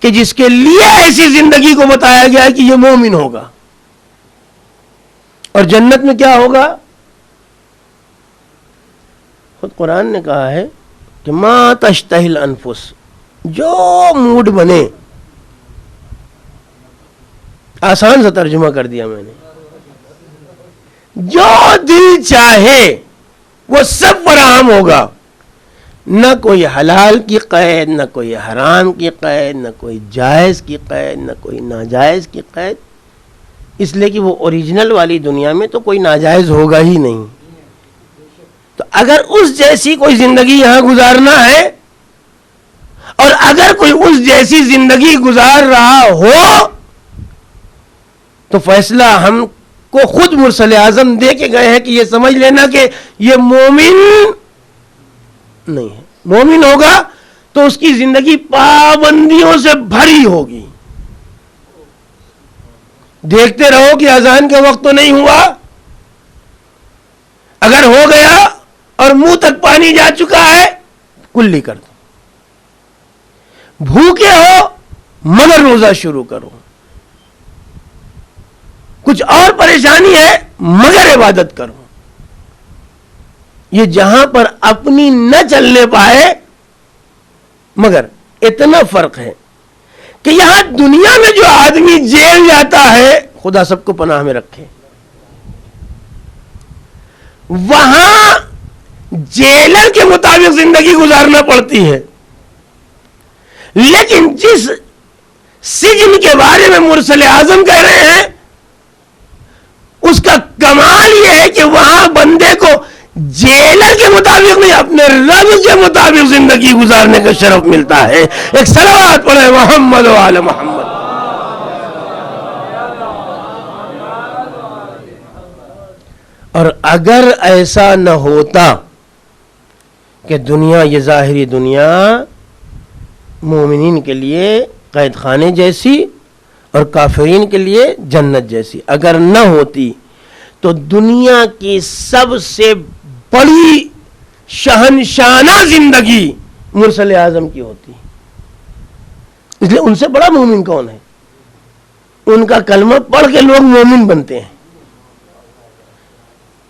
S1: کہ جس کے لیے ایسی زندگی کو بتایا گیا ہے کہ یہ مومن ہوگا. اور جنت میں کیا ہوگا؟ خود قرآن نے کہا ہے کہ ما تشتہی الانفس، جو موڈ بنے. آسان سا ترجمہ کر دیا میں نے. جو دل چاہے وہ سب فراہم ہوگا. نہ کوئی حلال کی قید، نہ کوئی حرام کی قید، نہ کوئی جائز کی قید، نہ کوئی ناجائز کی قید. اس لیے کہ وہ اوریجنل والی دنیا میں تو کوئی ناجائز ہوگا ہی نہیں. تو اگر اس جیسی کوئی زندگی یہاں گزارنا ہے، اور اگر کوئی اس جیسی زندگی گزار رہا ہو، تو فیصلہ ہم کو خود مرسل اعظم دے کے گئے ہیں کہ یہ سمجھ لینا کہ یہ مومن نہیں ہے. مومن ہوگا تو اس کی زندگی پابندیوں سے بھری ہوگی. دیکھتے رہو کہ اذان کا وقت تو نہیں ہوا. اگر ہو گیا اور منہ تک پانی جا چکا ہے کلی کر دو. بھوکے ہو مگر روزہ شروع کرو. کچھ اور پریشانی ہے مگر عبادت کرو. یہ جہاں پر اپنی نہ چلنے پائے مگر اتنا فرق ہے کہ یہاں دنیا میں جو آدمی جیل جاتا ہے خدا سب کو پناہ میں رکھے, وہاں جیلر کے مطابق زندگی گزارنا پڑتی ہے. لیکن جس سجن کے بارے میں مرسل اعظم کہہ رہے ہیں اس کا کمال یہ ہے کہ وہاں بندے کو جیلر کے مطابق نہیں اپنے رب کے مطابق زندگی گزارنے کا شرف ملتا ہے. ایک صلوات پڑھے محمد و آل محمد. اور اگر ایسا نہ ہوتا کہ دنیا, یہ ظاہری دنیا مومنین کے لیے قید خانے جیسی اور کافرین کے لیے جنت جیسی اگر نہ ہوتی تو دنیا کی سب سے بڑی شہنشانہ زندگی مرسل اعظم کی ہوتی. اس لیے ان سے بڑا مومن کون ہے؟ ان کا کلمہ پڑھ کے لوگ مومن بنتے ہیں,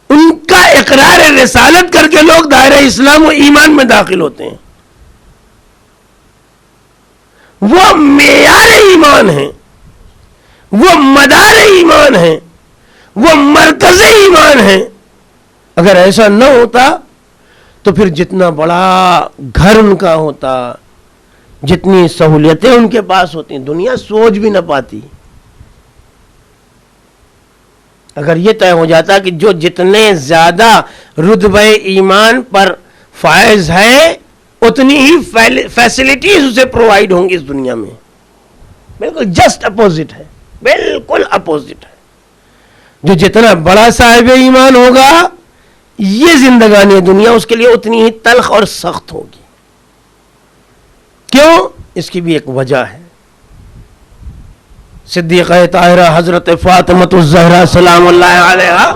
S1: ان کا اقرار رسالت کر کے لوگ دائرہ اسلام و ایمان میں داخل ہوتے ہیں. وہ معیار ایمان ہیں, وہ مدار ایمان ہیں, وہ مرکز ایمان ہیں. اگر ایسا نہ ہوتا تو پھر جتنا بڑا گھر ان کا ہوتا, جتنی سہولیتیں ان کے پاس ہوتی, دنیا سوچ بھی نہ پاتی. اگر یہ طے ہو جاتا کہ جو جتنے زیادہ رتبہ ایمان پر فائز ہے اتنی ہی فیسلٹیز اسے پرووائڈ ہوں گی اس دنیا میں, بالکل جسٹ اپوزٹ ہے, بالکل اپوزٹ ہے. جو جتنا بڑا صاحب ایمان ہوگا یہ زندگانی دنیا اس کے لیے اتنی ہی تلخ اور سخت ہوگی. کیوں؟ اس کی بھی ایک وجہ ہے. صدیقہ طاہرہ حضرت فاطمۃ الزہرا سلام اللہ علیہا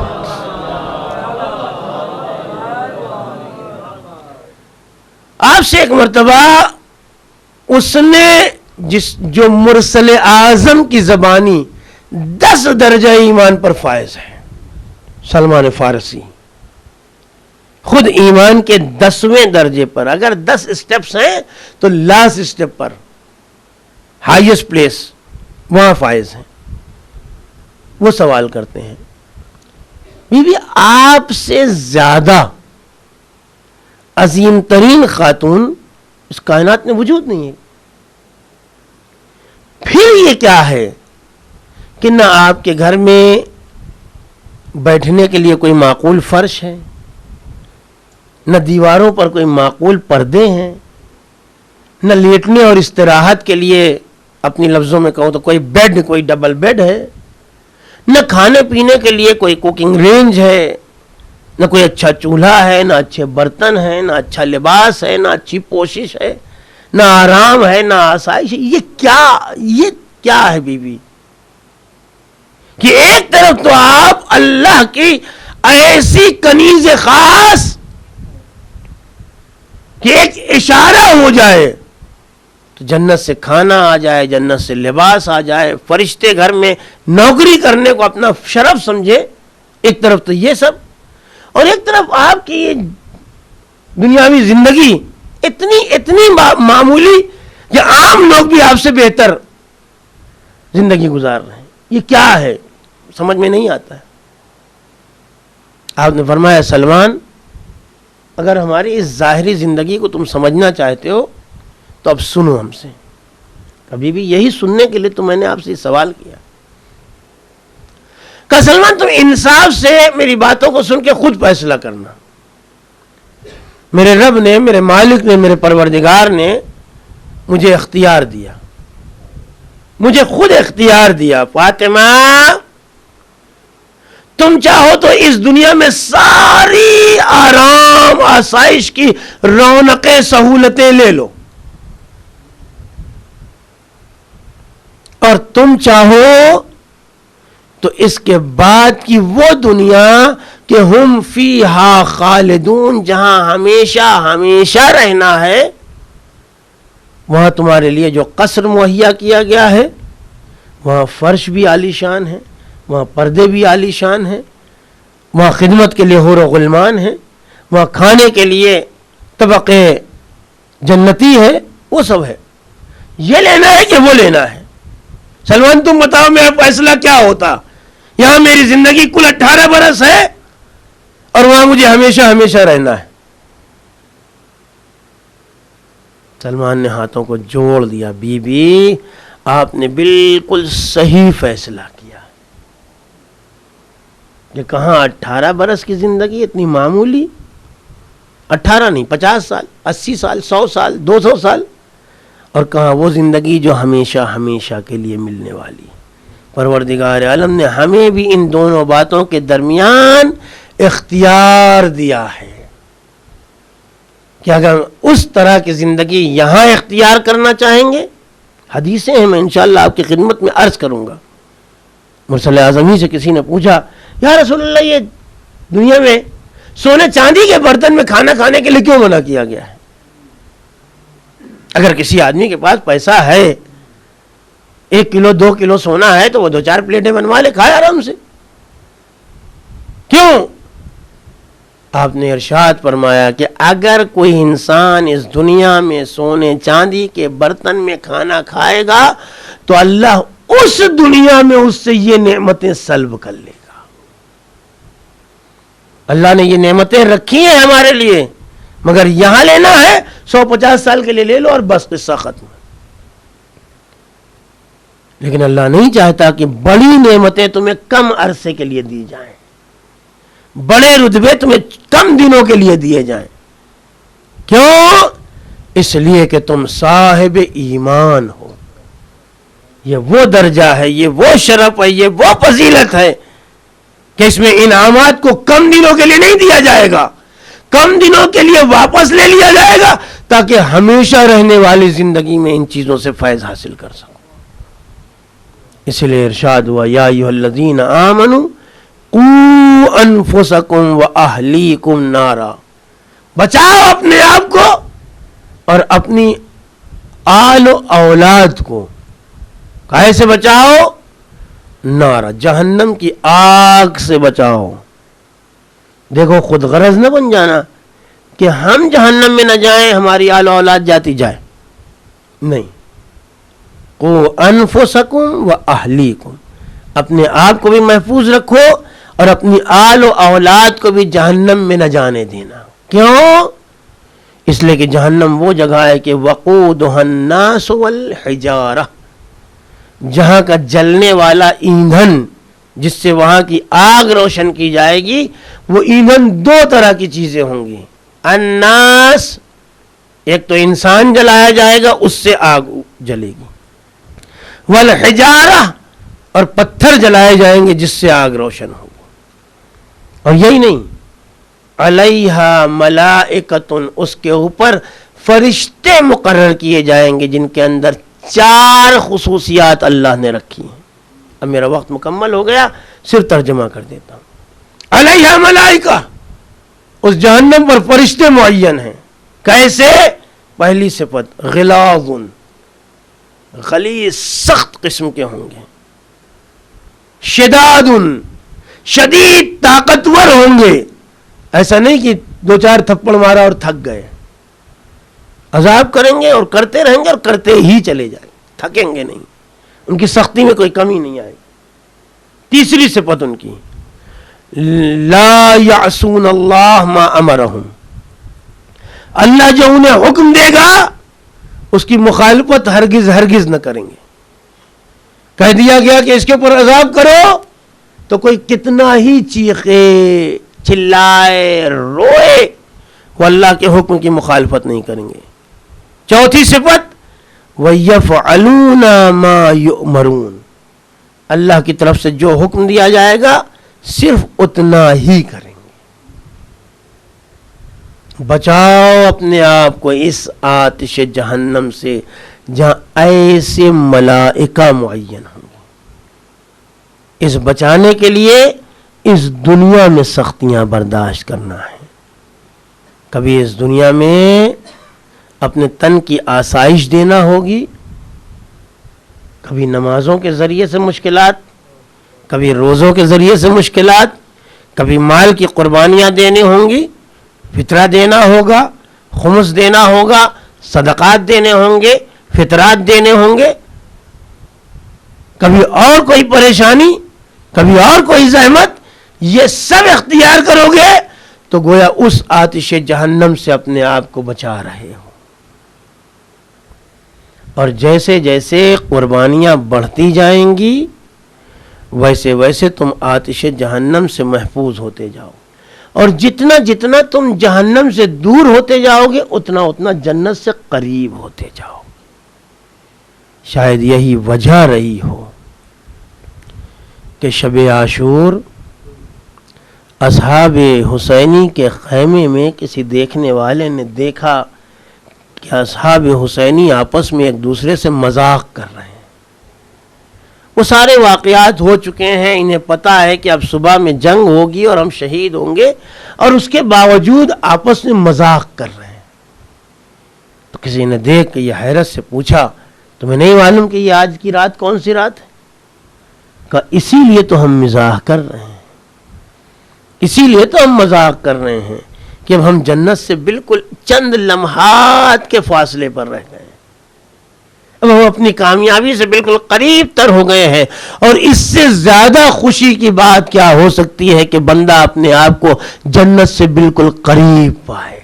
S1: آپ سے ایک مرتبہ اس نے جو مرسل اعظم کی زبانی 10 درجہ ایمان پر فائز ہے, سلمان فارسی, خود ایمان کے 10ویں درجے پر, اگر 10 اسٹیپس ہیں تو لاسٹ اسٹیپ پر ہائیسٹ پلیس وہاں فائز ہیں. وہ سوال کرتے ہیں بی بی آپ سے زیادہ عظیم ترین خاتون اس کائنات میں وجود نہیں ہے, پھر یہ کیا ہے کہ نہ آپ کے گھر میں بیٹھنے کے لیے کوئی معقول فرش ہے, نہ دیواروں پر کوئی معقول پردے ہیں, نہ لیٹنے اور استراحت کے لیے اپنی لفظوں میں کہوں تو کوئی بیڈ, کوئی ڈبل بیڈ ہے, نہ کھانے پینے کے لیے کوئی کوکنگ رینج ہے, نہ کوئی اچھا چولہا ہے, نہ اچھے برتن ہیں, نہ اچھا لباس ہے, نہ اچھی پوشش ہے, نہ آرام ہے, نہ آسائش ہے. یہ کیا ہے بی بی کہ ایک طرف تو آپ اللہ کی ایسی کنیز خاص کہ ایک اشارہ ہو جائے تو جنت سے کھانا آ جائے, جنت سے لباس آ جائے, فرشتے گھر میں نوکری کرنے کو اپنا شرف سمجھے. ایک طرف تو یہ سب, اور ایک طرف آپ کی یہ دنیاوی زندگی اتنی معمولی کہ عام لوگ بھی آپ سے بہتر زندگی گزار رہے ہیں. یہ کیا ہے سمجھ میں نہیں آتا ہے. آپ نے فرمایا سلمان اگر ہماری اس ظاہری زندگی کو تم سمجھنا چاہتے ہو تو اب سنو ہم سے. ابھی بھی یہی سننے کے لیے تو میں نے آپ سے سوال کیا. کہا سلمان تم انصاف سے میری باتوں کو سن کے خود فیصلہ کرنا. میرے رب نے, میرے مالک نے, میرے پروردگار نے مجھے اختیار دیا, مجھے خود اختیار دیا. فاطمہ تم چاہو تو اس دنیا میں ساری آرام آسائش کی رونقیں سہولتیں لے لو, اور تم چاہو تو اس کے بعد کی وہ دنیا کہ ہم فیہا خالدون، جہاں ہمیشہ ہمیشہ رہنا ہے، وہاں تمہارے لیے جو قصر مہیا کیا گیا ہے، وہاں فرش بھی عالی شان ہے، وہاں پردے بھی عالی شان ہیں، وہاں خدمت کے لیے حور و غلمان ہیں، وہاں کھانے کے لیے طبقے جنتی ہے، وہ سب ہے. یہ لینا ہے کہ وہ لینا ہے؟ سلمان تم بتاؤ میرا فیصلہ کیا ہوتا؟ یہاں میری زندگی کل 18 برس ہے اور وہاں مجھے ہمیشہ ہمیشہ رہنا ہے. سلمان نے ہاتھوں کو جوڑ دیا، بی بی آپ نے بالکل صحیح فیصلہ کیا. یہ کہاں 18 برس کی زندگی اتنی معمولی، 18 نہیں 50 سال 80 سال 100 سال 200 سال، اور کہاں وہ زندگی جو ہمیشہ ہمیشہ کے لیے ملنے والی. پروردگار عالم نے ہمیں بھی ان دونوں باتوں کے درمیان اختیار دیا ہے کہ اگر اس طرح کی زندگی یہاں اختیار کرنا چاہیں گے، حدیثیں ہیں، میں انشاءاللہ آپ کی خدمت میں عرض کروں گا. مرسل اعظمی سے کسی نے پوچھا، یا رسول اللہ یہ دنیا میں سونے چاندی کے برتن میں کھانا کھانے کے لیے کیوں منع کیا گیا ہے؟ اگر کسی آدمی کے پاس پیسہ ہے، 1 کلو 2 کلو سونا ہے، تو وہ 2-4 پلیٹیں بنوا لے، کھائے آرام سے. کیوں؟ آپ نے ارشاد فرمایا کہ اگر کوئی انسان اس دنیا میں سونے چاندی کے برتن میں کھانا کھائے گا تو اللہ اس دنیا میں اس سے یہ نعمتیں سلب کر لے گا. اللہ نے یہ نعمتیں رکھی ہیں ہمارے لیے، مگر یہاں لینا ہے 150 سال کے لیے لے لو اور بس قصہ ختم. لیکن اللہ نہیں چاہتا کہ بڑی نعمتیں تمہیں کم عرصے کے لیے دی جائیں، بڑے رتبے تمہیں کم دنوں کے لیے دیے جائیں. کیوں؟ اس لیے کہ تم صاحب ایمان ہو. یہ وہ درجہ ہے، یہ وہ شرف ہے، یہ وہ فضیلت ہے کہ اس میں انعامات کو کم دنوں کے لیے نہیں دیا جائے گا، کم دنوں کے لیے واپس لے لیا جائے گا تاکہ ہمیشہ رہنے والی زندگی میں ان چیزوں سے فیض حاصل کر سکو. اس لیے ارشاد ہوا، یا ایھا الذین آمنوا قوا انفسکم واہلیکم نارا، بچاؤ اپنے آپ کو اور اپنی آل و اولاد کو. کیسے بچاؤ؟ نارا، جہنم کی آگ سے بچاؤ. دیکھو خود غرض نہ بن جانا کہ ہم جہنم میں نہ جائیں، ہماری آل و اولاد جاتی جائے، نہیں. قوا انفسکم واہلیکم، اپنے آپ کو بھی محفوظ رکھو اور اپنی آل و اولاد کو بھی جہنم میں نہ جانے دینا. کیوں؟ اس لیے کہ جہنم وہ جگہ ہے کہ وقودها الناس والحجارہ، جہاں کا جلنے والا ایندھن جس سے وہاں کی آگ روشن کی جائے گی، وہ ایندھن 2 طرح کی چیزیں ہوں گی. الناس، ایک تو انسان جلایا جائے گا، اس سے آگ جلے گی. والحجارہ، اور پتھر جلائے جائیں گے جس سے آگ روشن ہوگی. اور یہی نہیں، علیہا ملائکۃ، اس کے اوپر فرشتے مقرر کیے جائیں گے جن کے اندر 4 خصوصیات اللہ نے رکھی ہیں. اب میرا وقت مکمل ہو گیا، صرف ترجمہ کر دیتا ہوں. علیہا ملائکہ، اس جہنم پر فرشتے معین ہیں. کیسے؟ پہلی صفت غلاظ، غلیظ سخت قسم کے ہوں گے. شداد، شدید طاقتور ہوں گے. ایسا نہیں کہ 2-4 تھپڑ مارا اور تھک گئے. عذاب کریں گے اور کرتے رہیں گے اور کرتے ہی چلے جائیں گے، تھکیں گے نہیں. ان کی سختی میں کوئی کمی نہیں آئے گی. تیسری صفت ان کی، لا یعصون اللہ ما امرہم، اللہ جو انہیں حکم دے گا اس کی مخالفت ہرگز ہرگز نہ کریں گے. کہہ دیا گیا کہ اس کے اوپر عذاب کرو تو کوئی کتنا ہی چیخے چلائے روئے، وہ اللہ کے حکم کی مخالفت نہیں کریں گے. چوتھی صفت، وَيَفْعَلُونَ مَا يُؤْمَرُونَ، اللہ کی طرف سے جو حکم دیا جائے گا صرف اتنا ہی کریں گے. بچاؤ اپنے آپ کو اس آتش جہنم سے جہاں ایسے ملائکہ معین ہوں گے. اس بچانے کے لیے اس دنیا میں سختیاں برداشت کرنا ہے. کبھی اس دنیا میں اپنے تن کی آسائش دینا ہوگی، کبھی نمازوں کے ذریعے سے مشکلات، کبھی روزوں کے ذریعے سے مشکلات، کبھی مال کی قربانیاں دینے ہوں گی، فطرہ دینا ہوگا، خمس دینا ہوگا، صدقات دینے ہوں گے، فطرات دینے ہوں گے، کبھی اور کوئی پریشانی، کبھی اور کوئی زحمت. یہ سب اختیار کرو گے تو گویا اس آتش جہنم سے اپنے آپ کو بچا رہے ہو. اور جیسے جیسے قربانیاں بڑھتی جائیں گی ویسے ویسے تم آتش جہنم سے محفوظ ہوتے جاؤ، اور جتنا جتنا تم جہنم سے دور ہوتے جاؤ گے اتنا اتنا جنت سے قریب ہوتے جاؤ. شاید یہی وجہ رہی ہو کہ شب عاشور اصحاب حسینی کے خیمے میں کسی دیکھنے والے نے دیکھا کہ اصحاب حسینی آپس میں ایک دوسرے سے مذاق کر رہے ہیں. وہ سارے واقعات ہو چکے ہیں، انہیں پتا ہے کہ اب صبح میں جنگ ہوگی اور ہم شہید ہوں گے، اور اس کے باوجود آپس میں مذاق کر رہے ہیں. تو کسی نے دیکھ کے یہ حیرت سے پوچھا، تمہیں نہیں معلوم کہ یہ آج کی رات کون سی رات ہے؟ کہا اسی لیے تو ہم مزاح کر رہے ہیں، اسی لیے تو ہم مذاق کر رہے ہیں کہ اب ہم جنت سے بالکل چند لمحات کے فاصلے پر رہ گئے، اب ہم اپنی کامیابی سے بالکل قریب تر ہو گئے ہیں. اور اس سے زیادہ خوشی کی بات کیا ہو سکتی ہے کہ بندہ اپنے آپ کو جنت سے بالکل قریب پائے.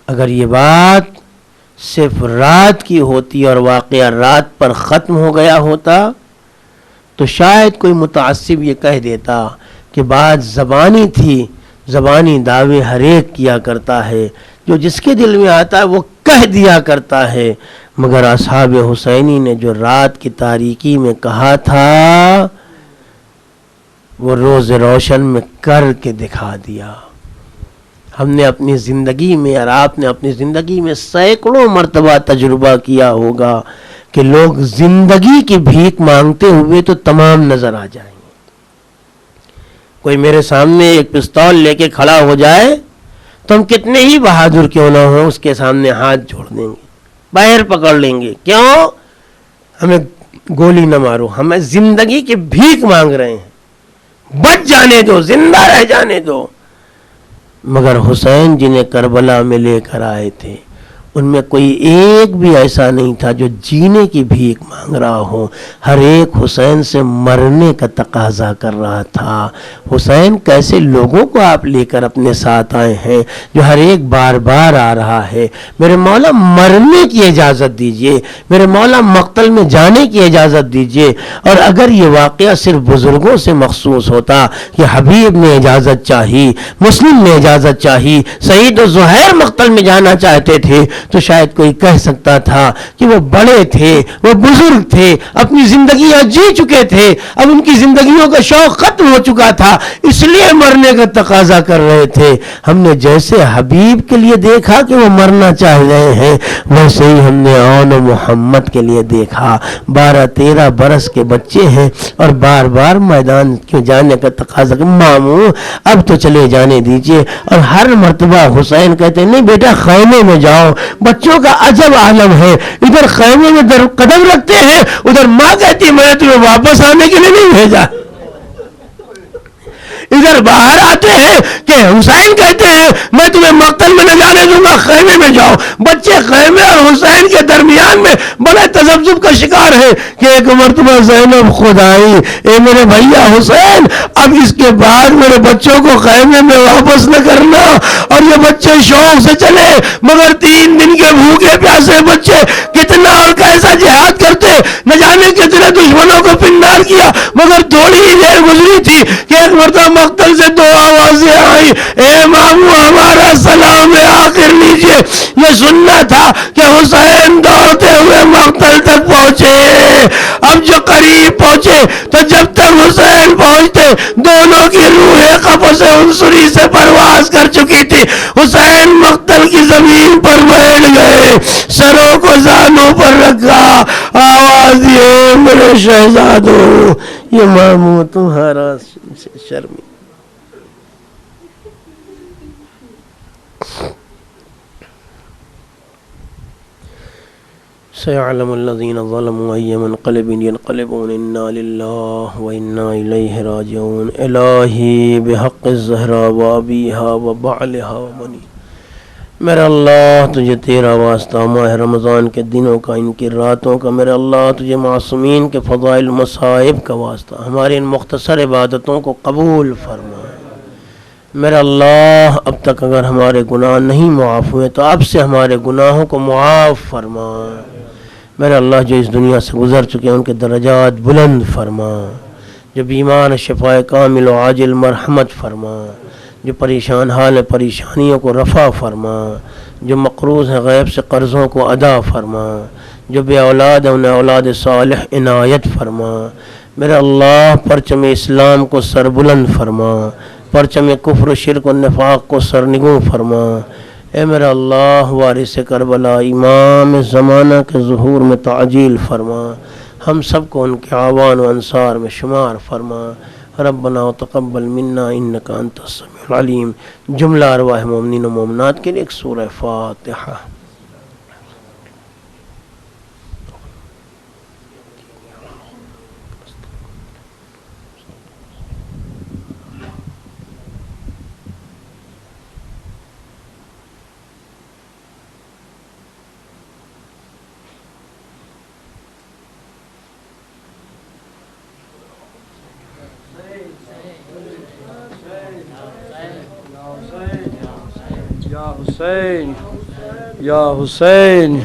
S1: اگر یہ بات صرف رات کی ہوتی اور واقعہ رات پر ختم ہو گیا ہوتا تو شاید کوئی متعصب یہ کہہ دیتا کہ بات زبانی تھی، زبانی دعوے ہر ایک کیا کرتا ہے، جو جس کے دل میں آتا ہے وہ کہہ دیا کرتا ہے. مگر اصحاب حسینی نے جو رات کی تاریکی میں کہا تھا وہ روز روشن میں کر کے دکھا دیا. ہم نے اپنی زندگی میں اور آپ نے اپنی زندگی میں سینکڑوں مرتبہ تجربہ کیا ہوگا کہ لوگ زندگی کی بھیک مانگتے ہوئے تو تمام نظر آ جائیں گے. کوئی میرے سامنے ایک پستول لے کے کھڑا ہو جائے تو ہم کتنے ہی بہادر کیوں نہ ہوں اس کے سامنے ہاتھ جوڑ دیں گے، باہر پکڑ لیں گے. کیوں؟ ہمیں گولی نہ مارو، ہمیں زندگی کی بھیک مانگ رہے ہیں، بچ جانے دو، زندہ رہ جانے دو. مگر حسین جنہیں کربلا میں لے کر آئے تھے ان میں کوئی ایک بھی ایسا نہیں تھا جو جینے کی بھیک مانگ رہا ہو. ہر ایک حسین سے مرنے کا تقاضا کر رہا تھا. حسین کیسے لوگوں کو آپ لے کر اپنے ساتھ آئے ہیں جو ہر ایک بار بار آ رہا ہے، میرے مولا مرنے کی اجازت دیجئے، میرے مولا مقتل میں جانے کی اجازت دیجئے. اور اگر یہ واقعہ صرف بزرگوں سے مخصوص ہوتا کہ حبیب نے اجازت چاہی، مسلم نے اجازت چاہی، سعید و زہیر مقتل میں جانا چاہتے تھے تو شاید کوئی کہہ سکتا تھا کہ وہ بڑے تھے، وہ بزرگ تھے، اپنی زندگیاں جی چکے تھے، اب ان کی زندگیوں کا شوق ختم ہو چکا تھا اس لیے مرنے کا تقاضا کر رہے تھے. ہم نے جیسے حبیب کے لیے دیکھا کہ وہ مرنا چاہ رہے ہیں ویسے ہی ہم نے اون محمد کے لیے دیکھا. 12-13 برس کے بچے ہیں اور بار بار میدان کیوں جانے کا تقاضا کہ ماموں اب تو چلے جانے دیجئے. اور ہر مرتبہ حسین کہتے ہیں نہیں بیٹا خیمے میں جاؤ. بچوں کا عجب عالم ہے، ادھر خیمے میں قدم رکھتے ہیں، ادھر ماں کہتی ہے میں نے تمہیں واپس آنے کے لیے نہیں بھیجا. ادھر باہر آتے ہیں کہ حسین کہتے ہیں میں تمہیں مقتل میں نہ جانے دوں گا، خیمے میں جاؤ. بچے خیمے اور حسین کے درمیان میں بڑے تذبذب کا شکار ہے کہ ایک مرتبہ زینب خود آئی، اے میرے بھیا حسین اب اس کے بعد میرے بچوں کو خیمے میں واپس نہ کرنا. اور یہ بچے شوق سے چلے مگر 3 دن کے بھوکے پیاسے بچے کتنا اور کیسا جہاد کرتے، نہ جانے کتنے دشمنوں کو پنڈار کیا. مگر تھوڑی ہی دیر گزری تھی کہ ایک مرتبہ مقتل سے 2 آوازیں آئی، اے ماموں ہمارا سلام آخر لیجئے. یہ سننا تھا کہ حسین دوڑتے ہوئے مقتل تک پہنچے. اب جو قریب پہنچے تو جب تک حسین پہنچتے دونوں کی روحیں قفس عنصری سے پرواز کر چکی تھی. حسین مقتل کی زمین پر بیٹھ گئے، سروں کو زانوں پر رکھا، آواز دیے میرے شہزادوں یہ ماموں تمہارا شرمی. سيعلم الذين ظلموا أي منقلب ينقلبون إنا لله وإنا إليه راجعون. إلهي بحق الزهراء وأبيها وبعلها وبني. میرا اللہ تجھے تیرا واسطہ ماہ رمضان کے دنوں کا، ان کی راتوں کا، میرا اللہ تجھے معصومین کے فضائل مصائب کا واسطہ ہماری ان مختصر عبادتوں کو قبول فرما. میرا اللہ اب تک اگر ہمارے گناہ نہیں معاف ہوئے تو اب سے ہمارے گناہوں کو معاف فرما. میرا اللہ جو اس دنیا سے گزر چکے ہیں ان کے درجات بلند فرما. جو بیمار شفاء کامل و عاجل مرحمت فرما. جو پریشان حال پریشانیوں کو رفع فرما. جو مقروض ہیں غیب سے قرضوں کو ادا فرما. جو بے اولاد ہیں انہیں اولاد صالح عنایت فرما. میرا اللہ پرچم اسلام کو سربلند فرما. پرچم کفر و شرک و نفاق کو سرنگوں فرما. اے میرا اللہ وارث کربلا امام زمانہ کے ظہور میں تعجیل فرما. ہم سب کو ان کے اعوان و انصار میں شمار فرما. ربنا تقبل منا انک انت السمیع العلیم. جملہ ارواح مومنین و مومنات کے لیے ایک سورہ فاتحہ.
S2: یا حسین یا حسین